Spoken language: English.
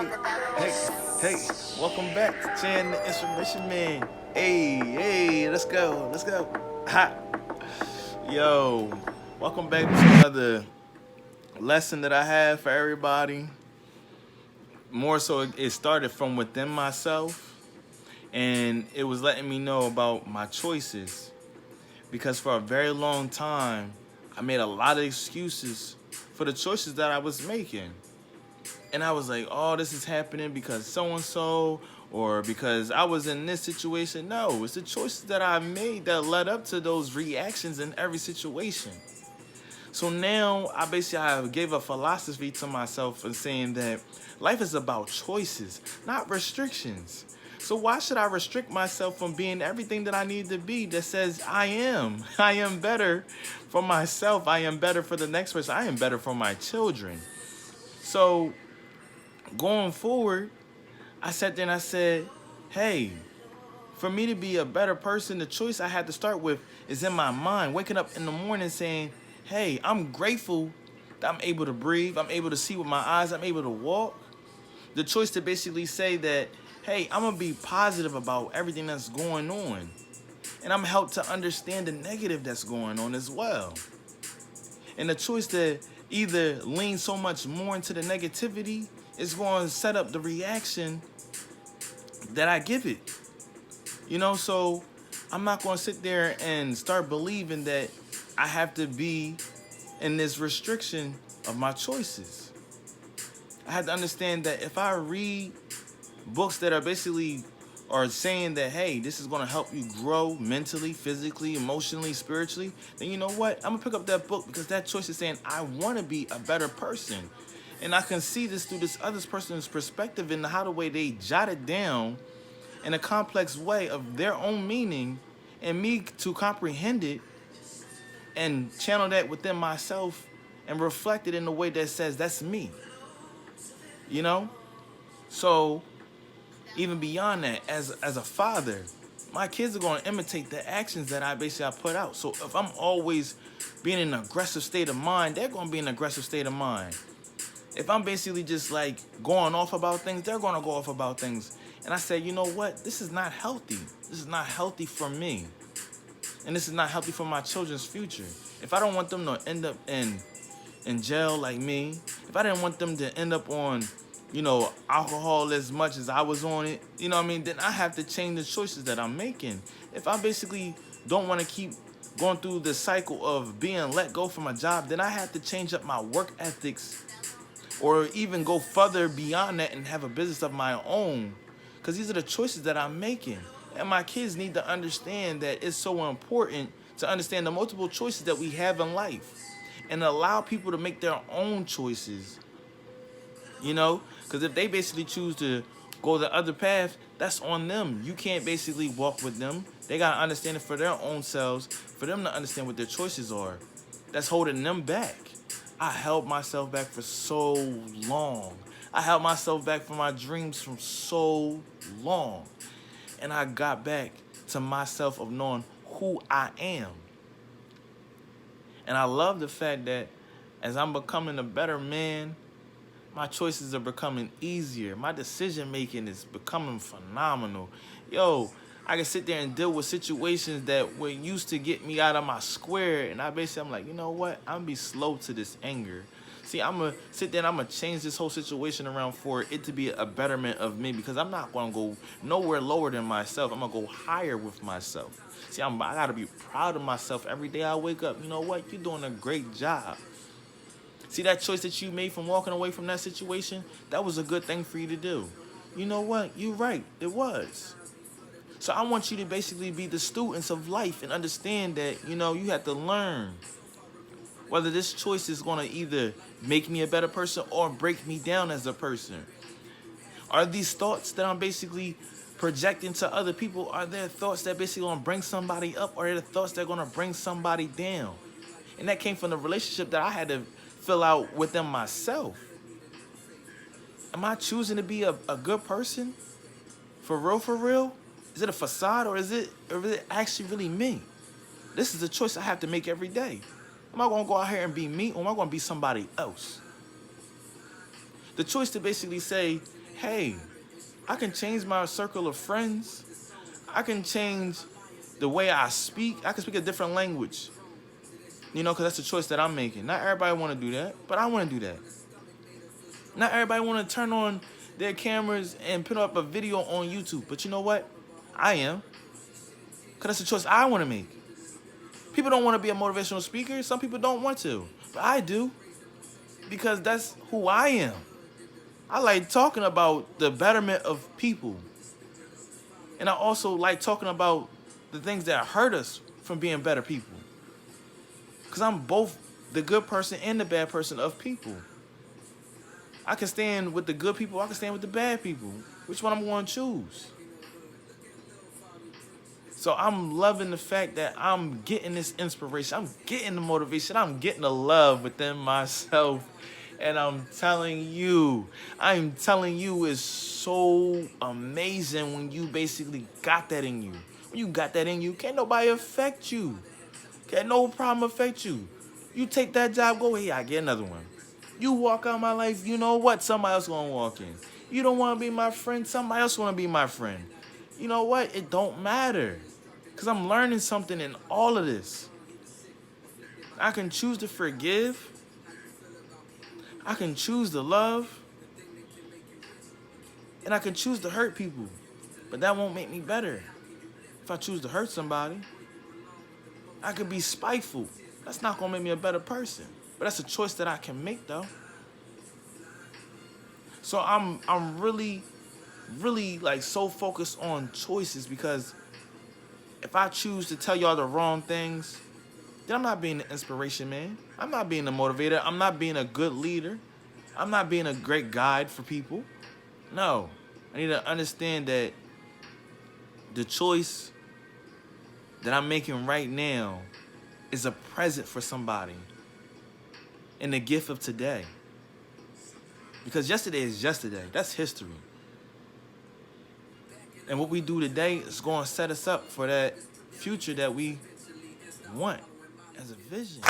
Hey, hey, welcome back to Chan the Inspiration Man. Hey, let's go. Ha! Yo, welcome back to another lesson that I have for everybody. More so, it started from within myself, and it was letting me know about my choices. Because for a very long time, I made a lot of excuses for the choices that I was making. And I was like, oh, this is happening because so and so, or because I was in this situation. No, it's the choices that I made that led up to those reactions in every situation. So now I gave a philosophy to myself and saying that life is about choices, not restrictions. So why should I restrict myself from being everything that I need to be that says I am? I am better for myself. I am better for the next person. I am better for my children. So going forward, I sat there and I said, hey, for me to be a better person, the choice I had to start with is in my mind. Waking up in the morning saying, hey, I'm grateful that I'm able to breathe. I'm able to see with my eyes. I'm able to walk. The choice to basically say that, hey, I'm going to be positive about everything that's going on. And I'm helped to understand the negative that's going on as well. And the choice to either lean so much more into the negativity is going to set up the reaction that I give it. So I'm not going to sit there and start believing that I have to be in this restriction of my choices. I have to understand that if I read books that are basically are saying that, hey, this is going to help you grow mentally, physically, emotionally, spiritually, then you know what? I'm going to pick up that book because that choice is saying I want to be a better person. And I can see this through this other person's perspective and how the way they jot it down in a complex way of their own meaning, and me to comprehend it and channel that within myself and reflect it in a way that says that's me. You know? So even beyond that, as a father, my kids are going to imitate the actions that I put out. So if I'm always being in an aggressive state of mind, they're going to be in an aggressive state of mind. If I'm basically just like going off about things, they're going to go off about things. And I said, you know what? This is not healthy. This is not healthy for me. And this is not healthy for my children's future. If I don't want them to end up in jail like me, if I didn't want them to end up on, alcohol as much as I was on it, then I have to change the choices that I'm making. If I basically don't want to keep going through the cycle of being let go from a job, then I have to change up my work ethics or even go further beyond that and have a business of my own. Because these are the choices that I'm making. And my kids need to understand that it's so important to understand the multiple choices that we have in life and allow people to make their own choices. Because if they basically choose to go the other path, that's on them. You can't basically walk with them. They got to understand it for their own selves, for them to understand what their choices are. That's holding them back. I held myself back for so long. I held myself back from my dreams for so long. And I got back to myself of knowing who I am. And I love the fact that as I'm becoming a better man, my choices are becoming easier. My decision making is becoming phenomenal. Yo, I can sit there and deal with situations that were used to get me out of my square. And I'm like, you know what? I'm going to be slow to this anger. See, I'm going to sit there and I'm going to change this whole situation around for it to be a betterment of me, because I'm not going to go nowhere lower than myself. I'm going to go higher with myself. See, I got to be proud of myself every day I wake up. You know what? You're doing a great job. See, that choice that you made from walking away from that situation, that was a good thing for you to do. You know what? You're right. It was. So I want you to basically be the students of life and understand that, you have to learn whether this choice is going to either make me a better person or break me down as a person. Are these thoughts that I'm basically projecting to other people, are there thoughts that basically going to bring somebody up, or are there thoughts that are going to bring somebody down? And that came from the relationship that I had to fill out within myself. Am I choosing to be a good person? For real, for real? Is it a facade, or is it actually really me? This is a choice I have to make every day. Am I going to go out here and be me, or am I going to be somebody else? The choice to basically say, hey, I can change my circle of friends. I can change the way I speak. I can speak a different language. You know, because that's a choice that I'm making. Not everybody want to do that, but I want to do that. Not everybody want to turn on their cameras and put up a video on YouTube. But you know what? I am. Because that's a choice I want to make. People don't want to be a motivational speaker. Some people don't want to. But I do. Because that's who I am. I like talking about the betterment of people. And I also like talking about the things that hurt us from being better people. Because I'm both the good person and the bad person of people. I can stand with the good people. I can stand with the bad people. Which one I'm going to choose? So I'm loving the fact that I'm getting this inspiration. I'm getting the motivation. I'm getting the love within myself. And I'm telling you it's so amazing when you basically got that in you. When you got that in you, can't nobody affect you. Can't no problem affect you. You take that job, go, hey, I get another one. You walk out my life, you know what? Somebody else gonna walk in. You don't want to be my friend, somebody else want to be my friend. You know what? It don't matter. Because I'm learning something in all of this. I can choose to forgive. I can choose to love. And I can choose to hurt people. But that won't make me better. If I choose to hurt somebody, I could be spiteful. That's not going to make me a better person. But that's a choice that I can make, though. So I'm really like so focused on choices, because if I choose to tell y'all the wrong things, then I'm not being the inspiration man. I'm not being a motivator. I'm not being a good leader. I'm not being a great guide for people. No. I need to understand that the choice that I'm making right now is a present for somebody and the gift of today. Because yesterday is yesterday. That's history. And what we do today is going to set us up for that future that we want as a vision.